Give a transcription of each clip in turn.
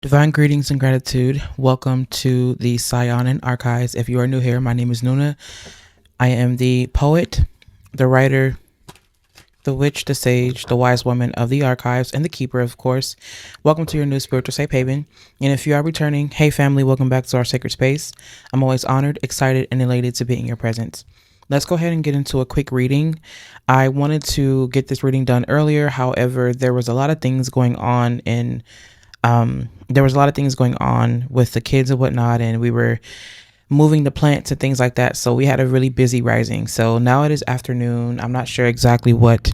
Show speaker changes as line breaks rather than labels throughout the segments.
Divine greetings and gratitude. Welcome to the Saiyonan archives. If you are new here, my name is Nuna. I am the poet, the writer, the witch, the sage, the wise woman of the archives, and the keeper, of course. Welcome to your new spiritual safe haven. And if you are returning, hey family, welcome back to our sacred space. I'm always honored, excited, and elated to be in your presence. Let's go ahead and get into a quick reading. I wanted to get this reading done earlier. However, there was a lot of things going on with the kids and whatnot, and we were moving the plants and things like that. So we had a really busy rising. So now it is afternoon. I'm not sure exactly what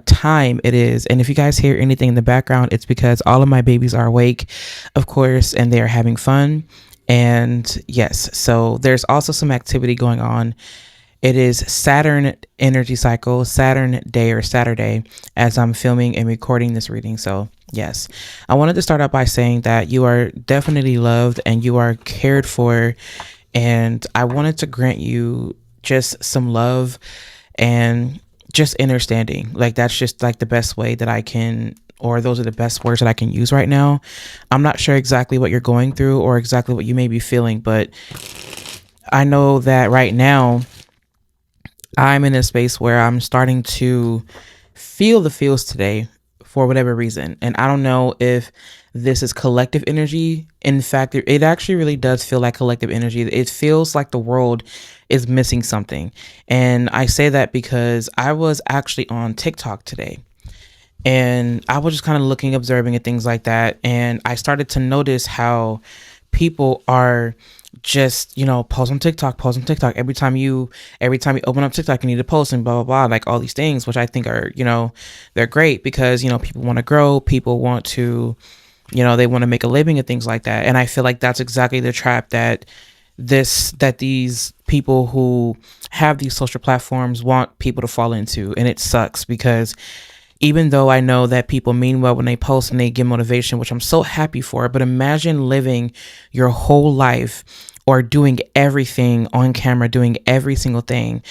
time it is. And if you guys hear anything in the background, it's because all of my babies are awake, of course, and they are having fun. And yes, so there's also some activity going on. It is Saturn energy cycle, Saturn day or Saturday, as I'm filming and recording this reading. So yes, I wanted to start out by saying that you are definitely loved and you are cared for. And I wanted to grant you just some love and just understanding. Like that's just like the best way that I can, or those are the best words that I can use right now. I'm not sure exactly what you're going through or exactly what you may be feeling, but I know that right now I'm in a space where I'm starting to feel the feels today for whatever reason. And I don't know if this is collective energy. In fact, it actually really does feel like collective energy. It feels like the world is missing something. And I say that because I was actually on TikTok today. And I was just kind of looking, observing and things like that. And I started to notice how people are just, post on TikTok. Every time you open up TikTok, you need to post and blah, blah, blah, like all these things, which I think are, they're great because, people want to grow. People want to, they want to make a living and things like that. And I feel like that's exactly the trap that these people who have these social platforms want people to fall into. And it sucks because even though I know that people mean well when they post and they give motivation, which I'm so happy for, but imagine living your whole life or doing everything on camera, doing every single thing,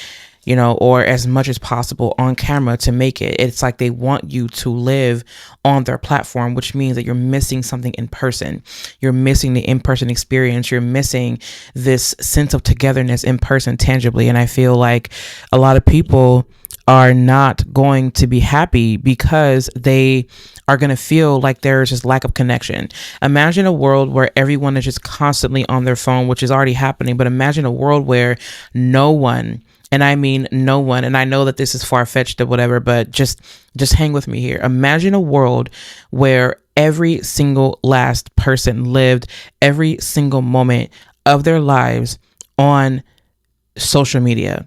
or as much as possible on camera to make it. It's like they want you to live on their platform, which means that you're missing something in person. You're missing the in-person experience. You're missing this sense of togetherness in person tangibly. And I feel like a lot of people are not going to be happy because they are going to feel like there's just lack of connection. Imagine a world where everyone is just constantly on their phone, which is already happening, but imagine a world where no one, and I mean no one, and I know that this is far-fetched or whatever, but just hang with me here. Imagine a world where every single last person lived every single moment of their lives on social media.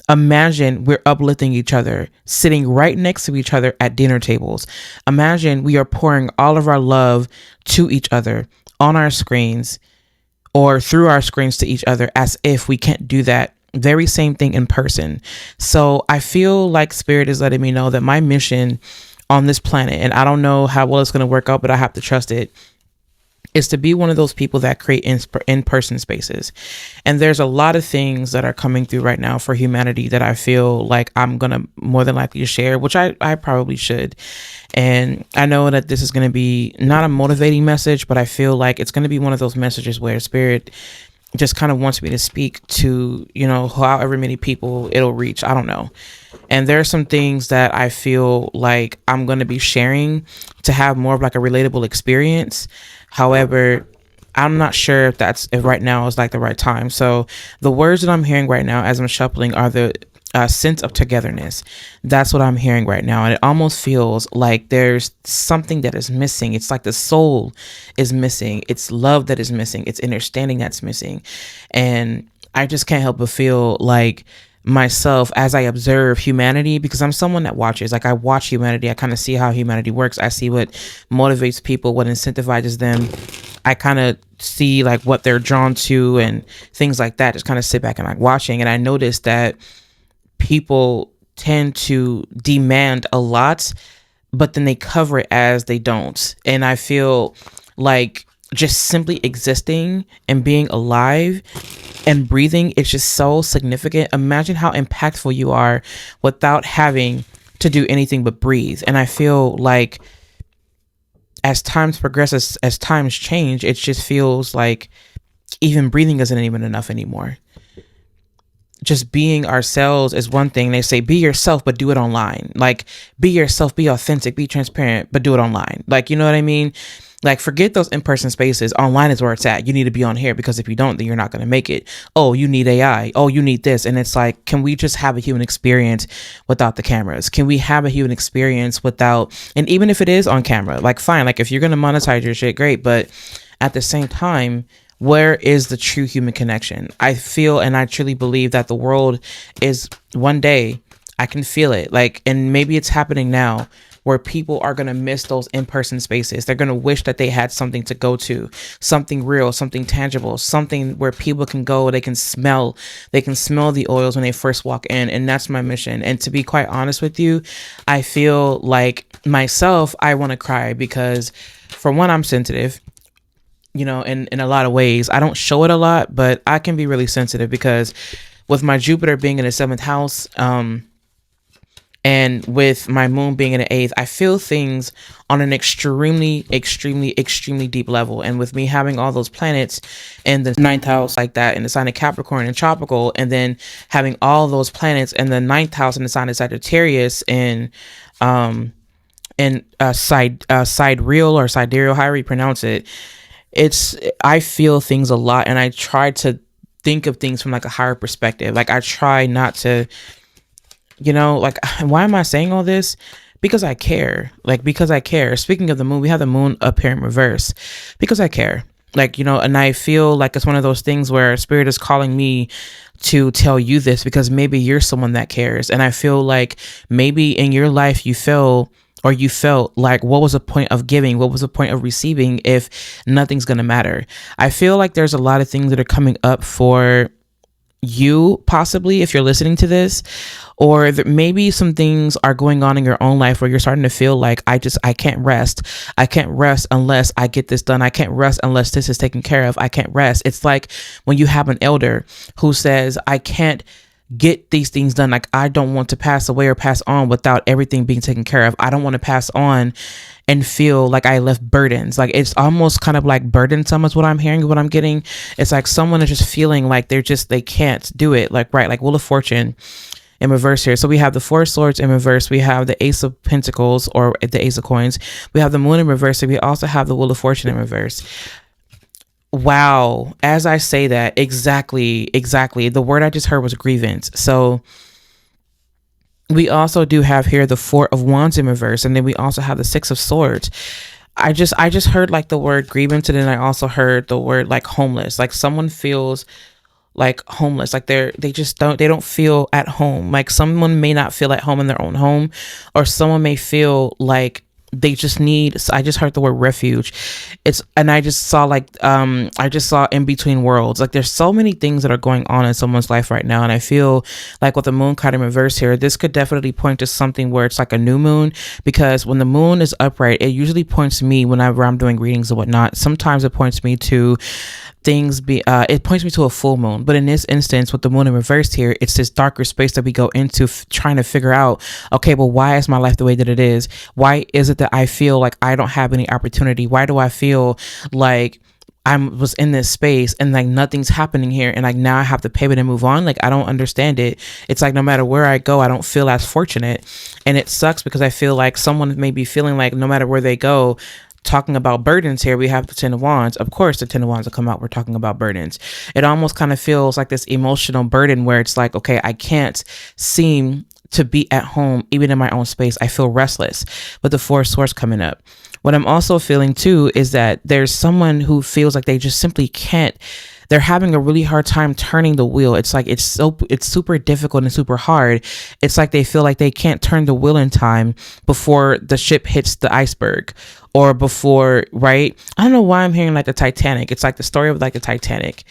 Imagine we're uplifting each other, sitting right next to each other at dinner tables. Imagine we are pouring all of our love to each other on our screens or through our screens to each other, as if we can't do that very same thing in person. So I feel like Spirit is letting me know that my mission on this planet, and I don't know how well it's going to work out, but I have to trust it, is to be one of those people that create in-person spaces. And there's a lot of things that are coming through right now for humanity that I feel like I'm going to more than likely share, which I probably should. And I know that this is going to be not a motivating message, but I feel like it's going to be one of those messages where Spirit just kind of wants me to speak to, however many people it'll reach. I don't know. And there are some things that I feel like I'm going to be sharing to have more of like a relatable experience. However, I'm not sure if right now is like the right time. So the words that I'm hearing right now as I'm shuffling are the sense of togetherness. That's what I'm hearing right now. And it almost feels like there's something that is missing. It's like the soul is missing. It's love that is missing. It's understanding that's missing. And I just can't help but feel like myself as I observe humanity, because I'm someone that watches. Like I watch humanity. I kind of see how humanity works. I see what motivates people, what incentivizes them. I kind of see like what they're drawn to and things like that. Just kind of sit back and like watching. And I noticed that people tend to demand a lot, but then they cover it as they don't. And I feel like just simply existing and being alive and breathing is just so significant. Imagine how impactful you are without having to do anything but breathe. And I feel like as times progress, as times change, it just feels like even breathing isn't even enough anymore. Just being ourselves is one thing. They say be yourself, but do it online. Like, be yourself, be authentic, be transparent, but do it online. Like, you know what I mean? Like, forget those in-person spaces. Online is where it's at. You need to be on here, because if you don't, then you're not going to make it. Oh, you need AI. Oh, you need this. And it's like, can we just have a human experience without the cameras? Can we have a human experience without, and even if it is on camera, like, fine. Like, if you're going to monetize your shit, great. But at the same time, where is the true human connection? I feel and I truly believe that the world is, one day, I can feel it. Like, and maybe it's happening now, where people are going to miss those in-person spaces. They're going to wish that they had something to go to, something real, something tangible, something where people can go, they can smell the oils when they first walk in. And that's my mission. And to be quite honest with you, I feel like myself, I want to cry, because for one, I'm sensitive, you know, in a lot of ways. I don't show it a lot, but I can be really sensitive, because with my Jupiter being in the 7th house, and with my moon being in the 8th, I feel things on an extremely, extremely, extremely deep level. And with me having all those planets in the 9th house like that, in the sign of Capricorn and tropical, and then having all those planets in the 9th house in the sign of Sagittarius sidereal or sidereal, however you pronounce it, I feel things a lot, and I try to think of things from like a higher perspective. Like, I try not to, you know, like, why am I saying all this? Because I care. Like, because I care. Speaking of the moon, we have the moon up here in reverse, because I care. Like, you know, and I feel like it's one of those things where spirit is calling me to tell you this, because maybe you're someone that cares. And I feel like maybe in your life you felt like, what was the point of giving? What was the point of receiving if nothing's going to matter? I feel like there's a lot of things that are coming up for you, possibly, if you're listening to this, or maybe some things are going on in your own life where you're starting to feel like, I can't rest. I can't rest unless I get this done. I can't rest unless this is taken care of. I can't rest. It's like when you have an elder who says, I can't get these things done. Like, I don't want to pass away or pass on without everything being taken care of. I don't want to pass on and feel like I left burdens. Like, it's almost kind of like burdensome is what I'm hearing, what I'm getting. It's like someone is just feeling like they can't do it. Like, right, like Wheel of Fortune in reverse here. So we have the 4 swords in reverse. We have the Ace of Pentacles, or the Ace of Coins. We have the moon in reverse. And we also have the Wheel of Fortune in reverse. Wow. As I say that, exactly. The word I just heard was grievance. So we also do have here the 4 of Wands in reverse, and then we also have the 6 of Swords. I just heard like the word grievance, and then I also heard the word like homeless. Like, someone feels like homeless, like they don't feel at home. Like, someone may not feel at home in their own home, or someone may feel like they just need, I just heard the word refuge. And I just saw in between worlds. Like, there's so many things that are going on in someone's life right now. And I feel like with the moon card in reverse here, this could definitely point to something where it's like a new moon, because when the moon is upright, it usually points to me whenever I'm doing readings and whatnot. Sometimes it points me to it points me to a full moon, but in this instance with the moon in reverse here, it's this darker space that we go into trying to figure out, okay, well, why is my life the way that it is? Why is it that I feel like I don't have any opportunity? Why do I feel like I was in this space and like nothing's happening here, and like now I have to pivot and move on? Like, I don't understand it. It's like no matter where I go, I don't feel as fortunate, and it sucks, because I feel like someone may be feeling like no matter where they go. Talking about burdens here, we have the 10 of Wands. Of course, the 10 of Wands will come out. We're talking about burdens. It almost kind of feels like this emotional burden where it's like, okay, I can't seem to be at home, even in my own space. I feel restless with the 4 of Swords coming up. What I'm also feeling too is that there's someone who feels like they just simply can't. They're having a really hard time turning the wheel. It's like it's super difficult and super hard. It's like they feel like they can't turn the wheel in time before the ship hits the iceberg, or before, right? I don't know why I'm hearing like the Titanic. It's like the story of like the Titanic.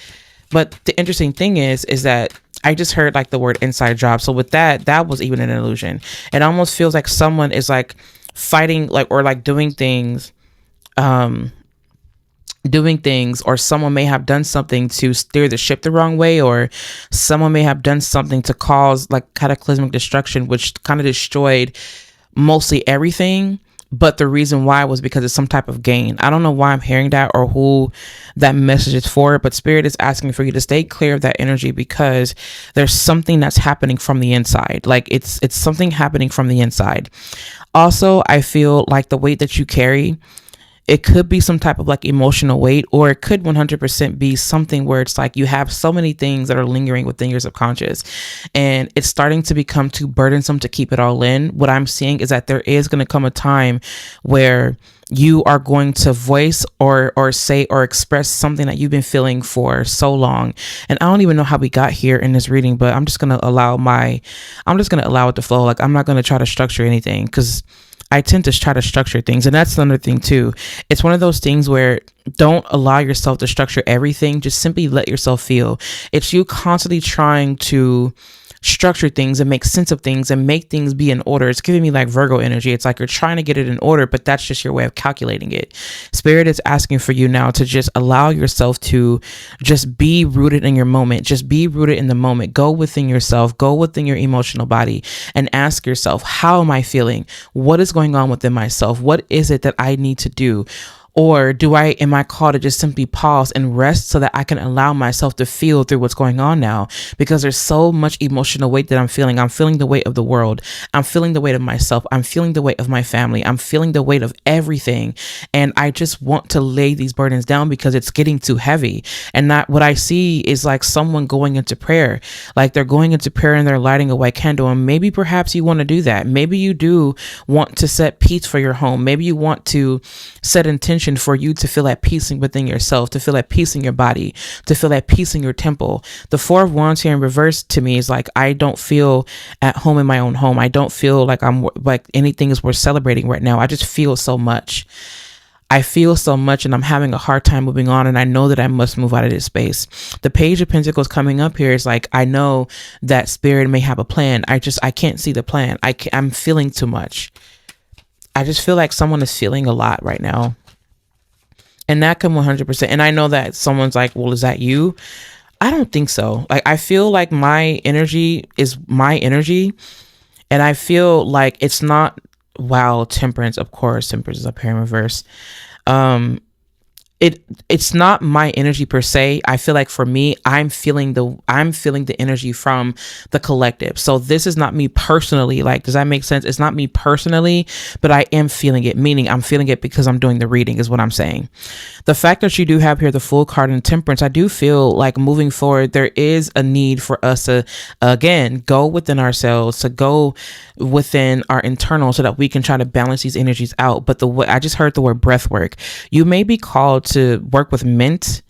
But the interesting thing is that I just heard like the word inside job. So with that was even an illusion. It almost feels like someone is like fighting, like, or like doing things, or someone may have done something to steer the ship the wrong way, or someone may have done something to cause like cataclysmic destruction, which kind of destroyed mostly everything. but the reason why was because it's some type of gain. I don't know why I'm hearing that or who that message is for, but spirit is asking for you to stay clear of that energy because there's something that's happening from the inside. Like it's something happening from the inside. Also, I feel like the weight that you carry, it could be some type of like emotional weight, or it could 100% be something where it's like you have so many things that are lingering within your subconscious and it's starting to become too burdensome to keep it all in. What I'm seeing is that there is going to come a time where you are going to voice or say or express something that you've been feeling for so long. And I don't even know how we got here in this reading, but I'm just going to allow it to flow. Like, I'm not going to try to structure anything because I tend to try to structure things. And that's another thing too. It's one of those things where don't allow yourself to structure everything. Just simply let yourself feel. It's you constantly trying to structure things and make sense of things and make things be in order. It's giving me like Virgo energy. It's like you're trying to get it in order, but that's just your way of calculating it. Spirit is asking for you now to just allow yourself to just be rooted in your moment. Just be rooted in the moment. Go within yourself, go within your emotional body and ask yourself, how am I feeling? What is going on within myself? What is it that I need to do? Or am I called to just simply pause and rest so that I can allow myself to feel through what's going on now? Because there's so much emotional weight that I'm feeling. I'm feeling the weight of the world. I'm feeling the weight of myself. I'm feeling the weight of my family. I'm feeling the weight of everything. And I just want to lay these burdens down because it's getting too heavy. And not what I see is like someone going into prayer, like they're going into prayer and they're lighting a white candle. And maybe perhaps you want to do that. Maybe you do want to set peace for your home. Maybe you want to set intention for you to feel at peace within yourself, to feel at peace in your body, to feel at peace in your temple. The Four of Wands here in reverse to me is like, I don't feel at home in my own home. I don't feel like I'm like anything is worth celebrating right now. I just feel so much. I feel so much and I'm having a hard time moving on. And I know that I must move out of this space. The Page of Pentacles coming up here is like, I know that spirit may have a plan. I can't see the plan. I'm feeling too much. I just feel like someone is feeling a lot right now. And that can 100%. And I know that someone's like, well, is that you? I don't think so. Like, I feel like my energy is my energy. And I feel like it's not, wow, Temperance, of course, Temperance is up here in reverse. It's not my energy per se. I feel like for me, I'm feeling the energy from the collective. So this is not me personally. Like, does that make sense? It's not me personally, but I am feeling it, meaning I'm feeling it because I'm doing the reading is what I'm saying. The fact that you do have here the Fool card in Temperance, I do feel like moving forward, there is a need for us to, again, go within ourselves, to go within our internal so that we can try to balance these energies out. But I just heard the word breath work. You may be called to work with mint,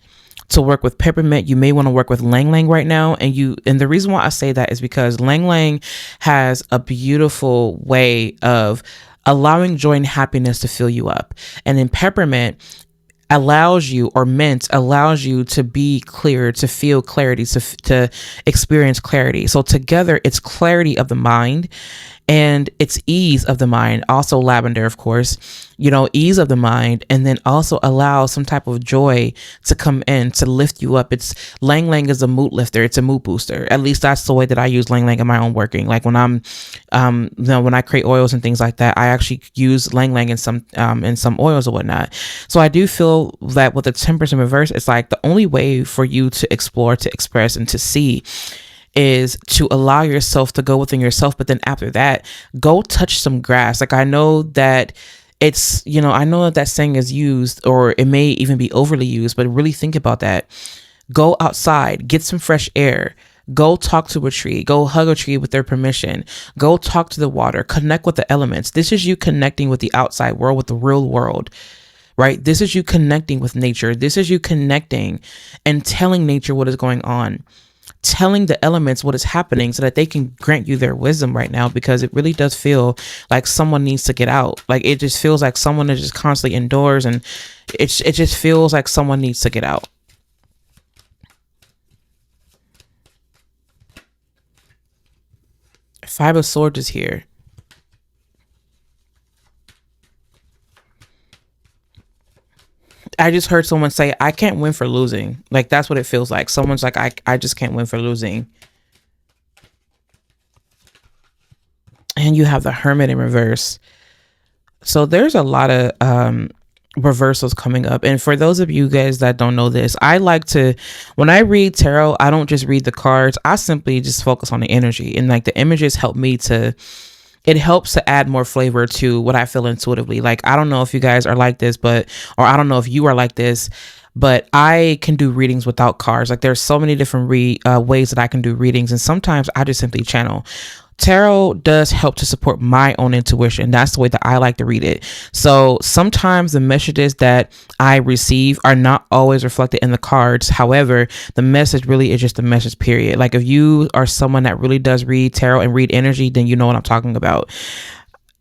to work with peppermint. You may want to work with lang lang right now. And the reason why I say that is because lang lang has a beautiful way of allowing joy and happiness to fill you up. And then peppermint allows you, or mint allows you to be clear, to feel clarity, to experience clarity. So together it's clarity of the mind and it's ease of the mind. Also lavender, of course, ease of the mind, and then also allow some type of joy to come in to lift you up. It's lang lang is a mood lifter. It's a mood booster. At least that's the way that I use lang lang in my own working. Like when I'm, when I create oils and things like that, I actually use lang lang in some oils or whatnot. So I do feel that with the Temperance in reverse, it's like the only way for you to explore, to express, and to see is to allow yourself to go within yourself. But then after that, go touch some grass. Like I know that I know that saying is used, or it may even be overly used, but really think about that. Go outside, get some fresh air, go talk to a tree, go hug a tree with their permission, go talk to the water, connect with the elements. This is you connecting with the outside world, with the real world, right? This is you connecting with nature. This is you connecting and telling nature what is going on, telling the elements what is happening so that they can grant you their wisdom right now, because it really does feel like someone needs to get out. Like it just feels like someone is just constantly indoors, and it just feels like someone needs to get out. Five of Swords is here. I just heard someone say, I can't win for losing. Like, that's what it feels like. Someone's like, I just can't win for losing. And you have the Hermit in reverse. So there's a lot of reversals coming up. And for those of you guys that don't know this, I like to, when I read tarot, I don't just read the cards. I simply just focus on the energy, and like the images help me to, it helps to add more flavor to what I feel intuitively. Like, I don't know if you guys are like this, but, or I don't know if you are like this, but I can do readings without cards. Like, there's so many different ways that I can do readings, and sometimes I just simply channel. Tarot does help to support my own intuition. That's the way that I like to read it. So sometimes the messages that I receive are not always reflected in the cards. However, the message really is just a message, period. Like, if you are someone that really does read tarot and read energy, then you know what I'm talking about.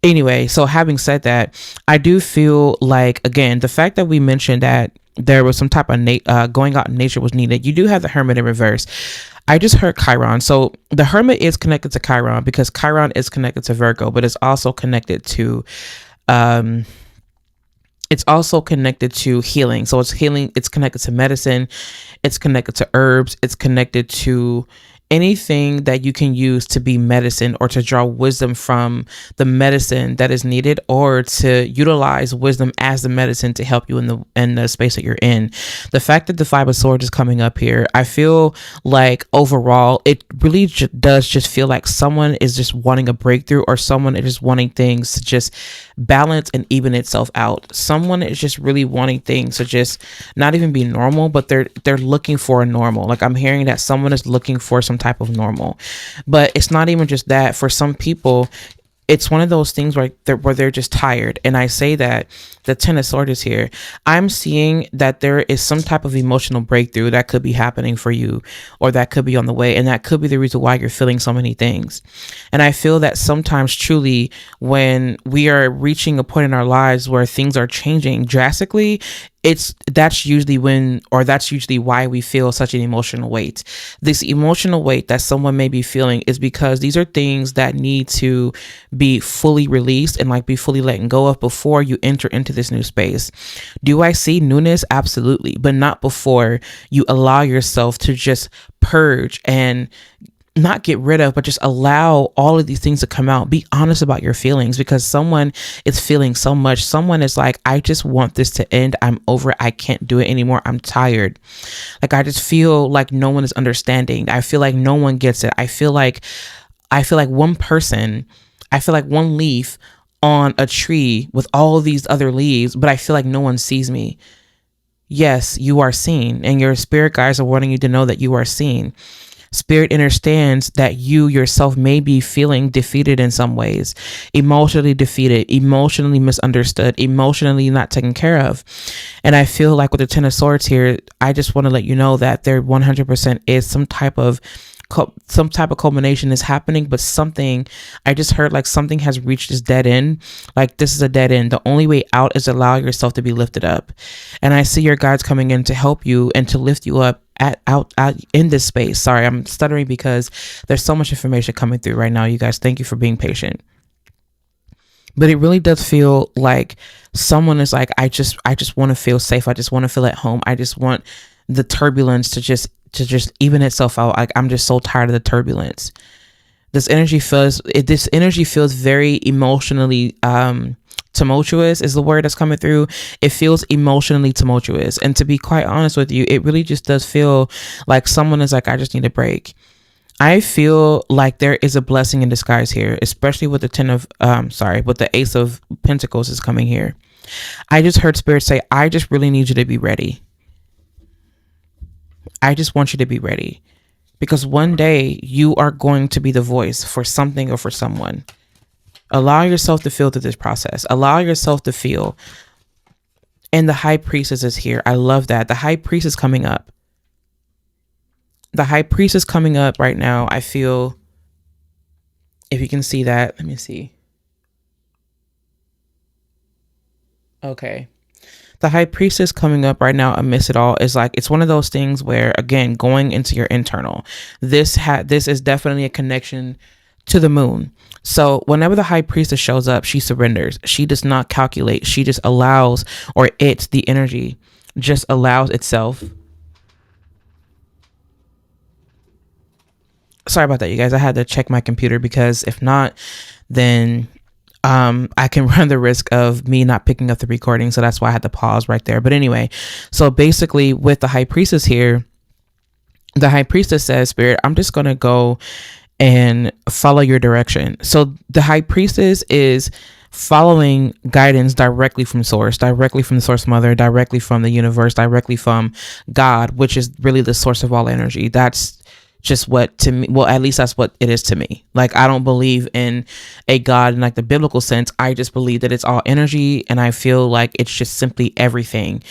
Anyway, so having said that, I do feel like, again, the fact that we mentioned that there was some type of going out in nature was needed. You do have the Hermit in reverse. I just heard Chiron. So the Hermit is connected to Chiron because Chiron is connected to Virgo, but it's also connected to um it's also connected to healing. So it's healing, it's connected to medicine, it's connected to herbs, it's connected to anything that you can use to be medicine or to draw wisdom from the medicine that is needed, or to utilize wisdom as the medicine to help you in the space that you're in. The fact that the Five of Swords is coming up here, I feel like overall it really does just feel like someone is just wanting a breakthrough, or someone is just wanting things to just balance and even itself out. Someone is just really wanting things to just not even be normal, but they're looking for a normal. Like, I'm hearing that someone is looking for some type of normal. But it's not even just that. For some people, it's one of those things where they're just tired. And I say that the Ten of Swords is here. I'm seeing that there is some type of emotional breakthrough that could be happening for you, or that could be on the way. And that could be the reason why you're feeling so many things. And I feel that sometimes truly when we are reaching a point in our lives where things are changing drastically, that's usually why we feel such an emotional weight. This emotional weight that someone may be feeling is because these are things that need to be fully released and like be fully letting go of before you enter into this new space. Do I see newness? Absolutely, but not before you allow yourself to just purge and not get rid of, but just allow all of these things to come out. Be honest about your feelings, because someone is feeling so much. Someone is like, I just want this to end. I'm over it. I can't do it anymore. I'm tired. Like, I just feel like no one is understanding. I feel like no one gets it. I feel like one person, I feel like one leaf on a tree with all of these other leaves, but I feel like no one sees me. Yes, you are seen, and your spirit guides are wanting you to know that you are seen. Spirit understands that you yourself may be feeling defeated in some ways, emotionally defeated, emotionally misunderstood, emotionally not taken care of. And I feel like with the Ten of Swords here, I just want to let you know that there 100% is some type of culmination is happening, but something, I just heard like something has reached this dead end. Like, this is a dead end. The only way out is allow yourself to be lifted up. And I see your guides coming in to help you and to lift you up out in this space. Sorry, I'm stuttering because there's so much information coming through right now, you guys. Thank you for being patient. But it really does feel like someone is like, I just want to feel safe. I just want to feel at home. I just want the turbulence to just even itself out. Like, I'm just so tired of the turbulence. This energy feels very emotionally tumultuous is the word that's coming through. It feels emotionally tumultuous. And to be quite honest with you, it really just does feel like someone is like, I just need a break. I feel like there is a blessing in disguise here, especially with with the Ace of Pentacles is coming here. I just heard Spirit say, I just really need you to be ready. I just want you to be ready, because one day you are going to be the voice for something or for someone. Allow yourself to feel through this process. Allow yourself to feel. And the High Priestess is here. I love that. The High Priest is coming up. The High Priest is coming up right now. I feel, if you can see that, let me see. Okay. The High Priestess coming up right now amidst it all is like, it's one of those things where, again, going into your internal, this is definitely a connection to the moon. So whenever the High Priestess shows up, she surrenders. She does not calculate. She just allows, or the energy just allows itself. Sorry about that, you guys. I had to check my computer, because if not, then I can run the risk of me not picking up the recording. So that's why I had to pause right there. But anyway, so basically with the high priestess here, the high priestess says, Spirit, I'm just going to go and follow your direction. So the high priestess is following guidance directly from source, directly from the source mother, directly from the universe, directly from God, which is really the source of all energy. That's just what to me, well, at least that's what it is to me. Like, I don't believe in a God in like the biblical sense. I just believe that it's all energy, and I feel like it's just simply everything,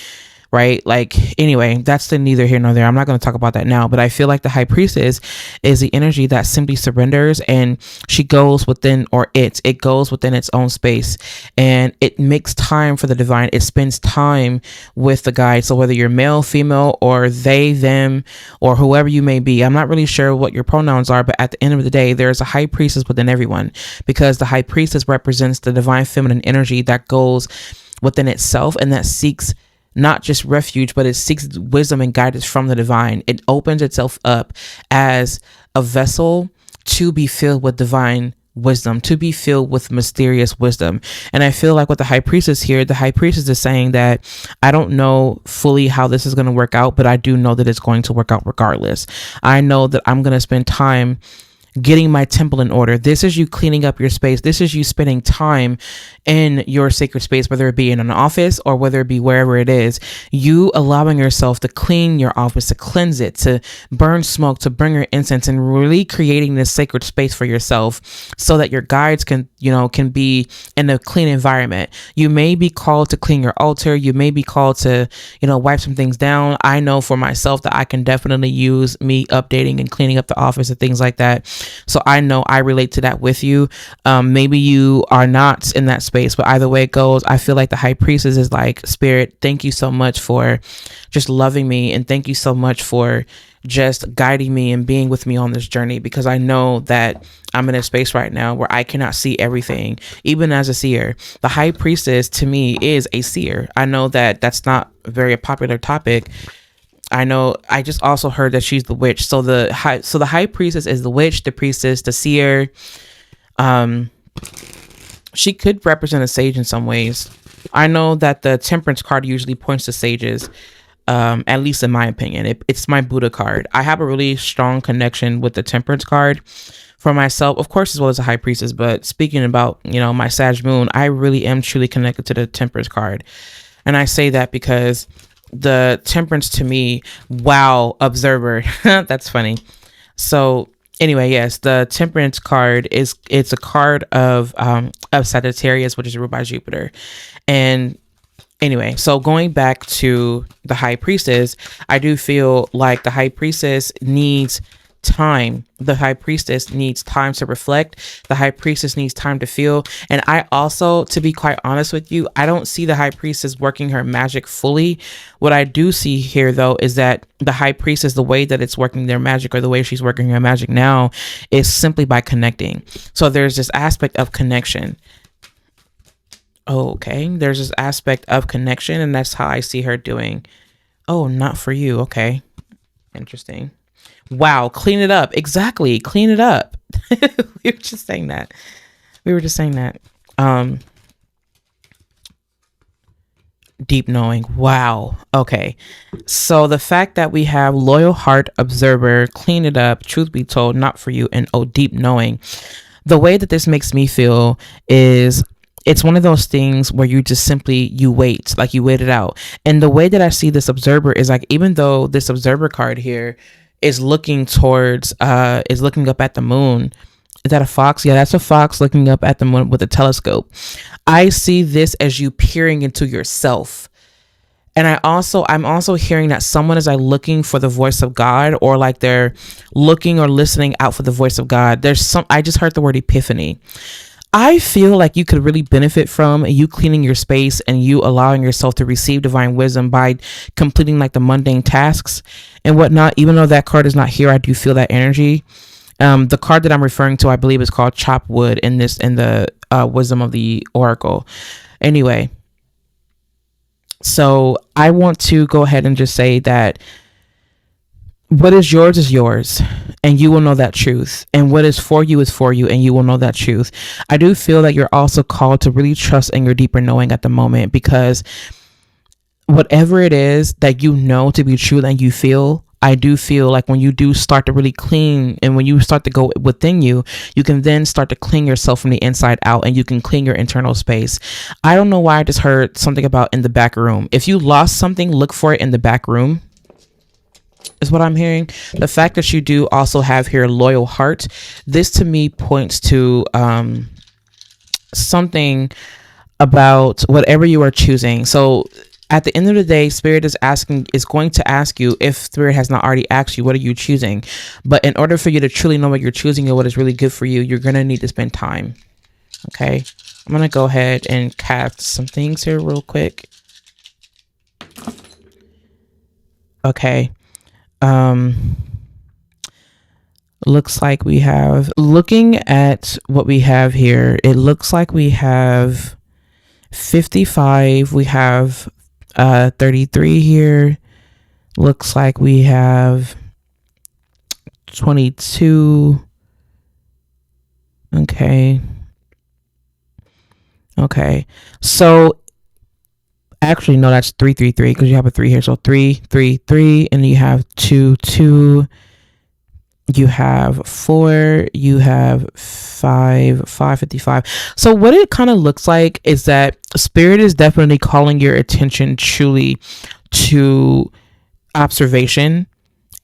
right? Like, anyway, that's the neither here nor there. I'm not going to talk about that now, but I feel like the high priestess is the energy that simply surrenders, and she goes within, or it goes within its own space, and it makes time for the divine. It spends time with the guide. So whether you're male, female, or they, them, or whoever you may be, I'm not really sure what your pronouns are, but at the end of the day, there's a high priestess within everyone, because the high priestess represents the divine feminine energy that goes within itself and that seeks not just refuge, but it seeks wisdom and guidance from the divine. It opens itself up as a vessel to be filled with divine wisdom, to be filled with mysterious wisdom. And I feel like with the high priestess here, the high priestess is saying that I don't know fully how this is going to work out, but I do know that it's going to work out regardless. I know that I'm going to spend time getting my temple in order. This is you cleaning up your space. This is you spending time in your sacred space, whether it be in an office or whether it be wherever it is. You allowing yourself to clean your office, to cleanse it, to burn smoke, to bring your incense, and really creating this sacred space for yourself so that your guides can be in a clean environment. You may be called to clean your altar. You may be called to, wipe some things down. I know for myself that I can definitely use me updating and cleaning up the office and things like that. So I know I relate to that with you. Maybe you are not in that space, but either way it goes, I feel like the high priestess is like, Spirit, thank you so much for just loving me. And thank you so much for just guiding me and being with me on this journey, because I know that I'm in a space right now where I cannot see everything, even as a seer. The high priestess to me is a seer. I know that that's not a very popular topic. I know. I just also heard that she's the witch. So the high priestess is the witch, the priestess, the seer. She could represent a sage in some ways. I know that the temperance card usually points to sages. At least in my opinion, it's my Buddha card. I have a really strong connection with the temperance card for myself, of course, as well as a high priestess. But speaking about, my Sag moon, I really am truly connected to the temperance card. And I say that because the temperance to me, wow, observer, that's funny. So anyway, yes, the temperance card it's a card of Sagittarius, which is ruled by Jupiter. And anyway, so going back to the high priestess, I do feel like the high priestess needs time. The high priestess needs time to reflect. The high priestess needs time to feel. And I also, to be quite honest with you, I don't see the high priestess working her magic fully. What I do see here, though, is that the high priestess, the way that it's working their magic, or the way she's working her magic now, is simply by connecting. So there's this aspect of connection. Okay, there's this aspect of connection, and that's how I see her doing. Oh, not for you. Okay, interesting. Wow, clean it up. Exactly, clean it up. We were just saying that. Deep knowing. Wow. Okay. So the fact that we have loyal heart, observer, clean it up, truth be told, not for you, and deep knowing. The way that this makes me feel is it's one of those things where you just simply, you wait, like you wait it out. And the way that I see this observer is like, even though this observer card here is looking towards, is looking up at the moon. Is that a fox? Yeah, that's a fox looking up at the moon with a telescope. I see this as you peering into yourself. And I'm also hearing that someone is like looking for the voice of God, or like they're looking or listening out for the voice of God. I just heard the word epiphany. I feel like you could really benefit from you cleaning your space and you allowing yourself to receive divine wisdom by completing like the mundane tasks and whatnot. Even though that card is not here, I do feel that energy. The card that I'm referring to, I believe, is called Chop Wood in the Wisdom of the Oracle. Anyway, so I want to go ahead and just say that What is yours, and you will know that truth. And what is for you, and you will know that truth. I do feel that you're also called to really trust in your deeper knowing at the moment, because whatever it is that you know to be true and you feel, I do feel like when you do start to really clean, and when you start to go within you, you can then start to clean yourself from the inside out, and you can clean your internal space. I don't know why I just heard something about in the back room. If you lost something, look for it in the back room, is what I'm hearing. The fact that you do also have here loyal heart, this to me points to something about whatever you are choosing. So at the end of the day, Spirit is going to ask you, if Spirit has not already asked you, what are you choosing? But in order for you to truly know what you're choosing and what is really good for you, you're going to need to spend time. Okay. I'm going to go ahead and cast some things here real quick. Okay. Looks like we have, looking at what we have here, it looks like we have 55, we have 33 here. Looks like we have 22. Okay. So actually, no, that's 333 because you have a 3 here. So 333, and you have 2. You have 4, you have 555. So what it kind of looks like is that Spirit is definitely calling your attention truly to observation.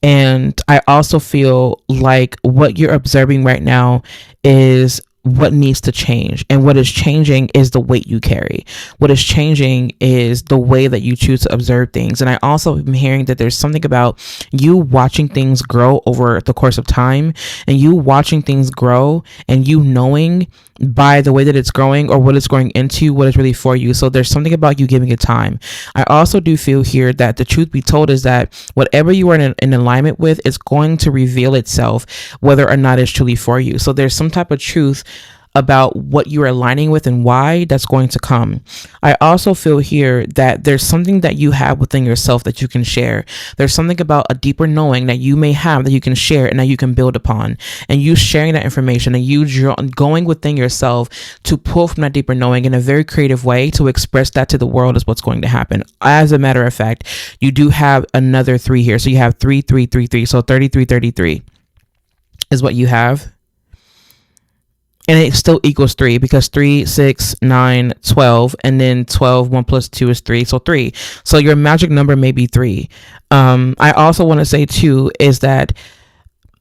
And I also feel like what you're observing right now is what needs to change. And what is changing is the weight you carry. What is changing is the way that you choose to observe things. And I also am hearing that there's something about you watching things grow over the course of time, and you watching things grow, and you knowing by the way that it's growing or what it's growing into, what is really for you. So there's something about you giving it time. I also do feel here that the truth be told is that whatever you are in alignment with is going to reveal itself, whether or not it's truly for you. So there's some type of truth about what you're aligning with and why that's going to come. I also feel here that there's something that you have within yourself that you can share. There's something about a deeper knowing that you may have that you can share and that you can build upon. And you sharing that information and you going within yourself to pull from that deeper knowing in a very creative way to express that to the world is what's going to happen. As a matter of fact, you do have another 3 here. So you have 3, 3, 3, 3. So 33, 33 is what you have. And it still equals 3 because 3, 6, 9, 12, and then 12, 1 plus 2 is 3. So 3. So your magic number may be 3. I also want to say too, is that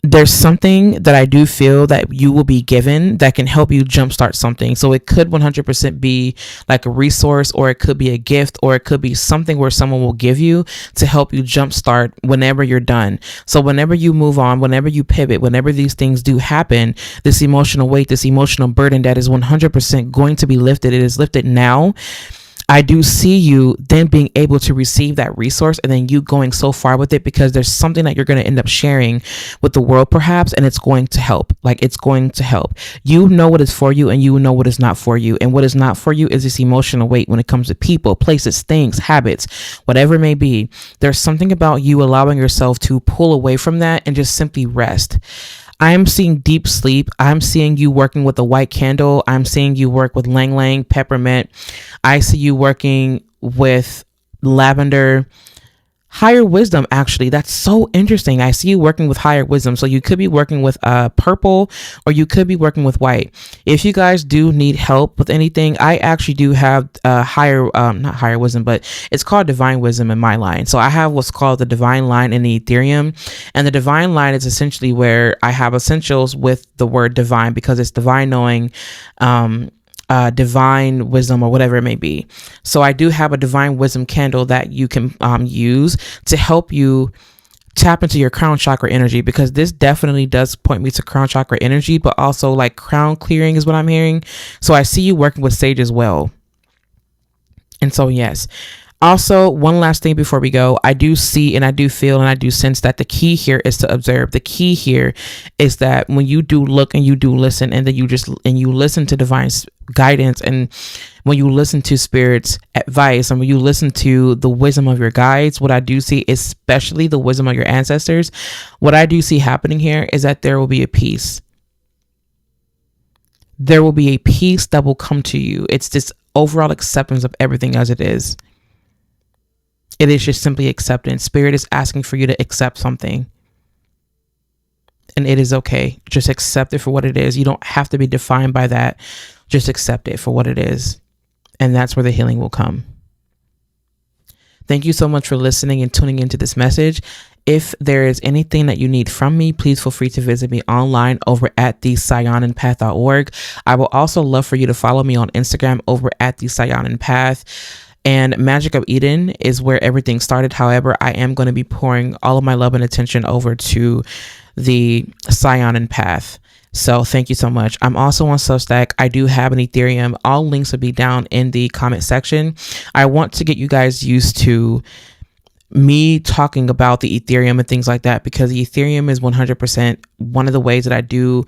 there's something that I do feel that you will be given that can help you jumpstart something. So it could 100% be like a resource, or it could be a gift, or it could be something where someone will give you to help you jumpstart whenever you're done. So whenever you move on, whenever you pivot, whenever these things do happen, this emotional weight, this emotional burden that is 100% going to be lifted. It is lifted now. I do see you then being able to receive that resource, and then you going so far with it because there's something that you're going to end up sharing with the world perhaps, and it's going to help. Like, it's going to help. You know what is for you, and you know what is not for you. And what is not for you is this emotional weight when it comes to people, places, things, habits, whatever it may be. There's something about you allowing yourself to pull away from that and just simply rest. I'm seeing deep sleep. I'm seeing you working with a white candle. I'm seeing you work with lang lang, peppermint. I see you working with lavender. Higher wisdom, actually. That's so interesting. I see you working with higher wisdom. So you could be working with purple, or you could be working with white. If you guys do need help with anything, I actually do have higher, not higher wisdom, but it's called divine wisdom in my line. So I have what's called the divine line in the Ethereum. And the divine line is essentially where I have essentials with the word divine, because it's divine knowing, divine wisdom, or whatever it may be. So I do have a divine wisdom candle that you can use to help you tap into your crown chakra energy, because this definitely does point me to crown chakra energy, but also like crown clearing is what I'm hearing. So I see you working with sage as well. And so, yes, Also, one last thing before we go, I do see and I do feel and I do sense that the key here is to observe. The key here is that when you do look and you do listen, and then you listen to divine guidance, and when you listen to spirit's advice, and when you listen to the wisdom of your guides, what I do see, especially the wisdom of your ancestors, what I do see happening here is that there will be a peace. There will be a peace that will come to you. It's this overall acceptance of everything as it is. It is just simply acceptance. Spirit is asking for you to accept something. And it is okay. Just accept it for what it is. You don't have to be defined by that. Just accept it for what it is. And that's where the healing will come. Thank you so much for listening and tuning into this message. If there is anything that you need from me, please feel free to visit me online over at thesayonanpath.org. I will also love for you to follow me on Instagram over at thesayonanpath. And Magic of Eden is where everything started. However, I am going to be pouring all of my love and attention over to the Saiyonan path. So thank you so much. I'm also on Substack. I do have an Ethereum. All links will be down in the comment section. I want to get you guys used to me talking about the Ethereum and things like that, because the Ethereum is 100% one of the ways that I do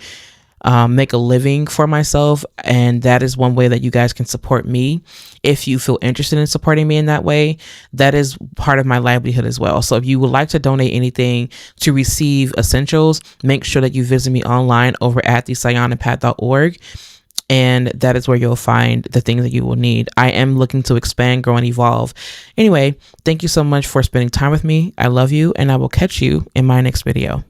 make a living for myself. And that is one way that you guys can support me. If you feel interested in supporting me in that way, that is part of my livelihood as well. So if you would like to donate anything to receive essentials, make sure that you visit me online over at thesayonanpath.org. And that is where you'll find the things that you will need. I am looking to expand, grow, and evolve. Anyway, thank you so much for spending time with me. I love you, and I will catch you in my next video.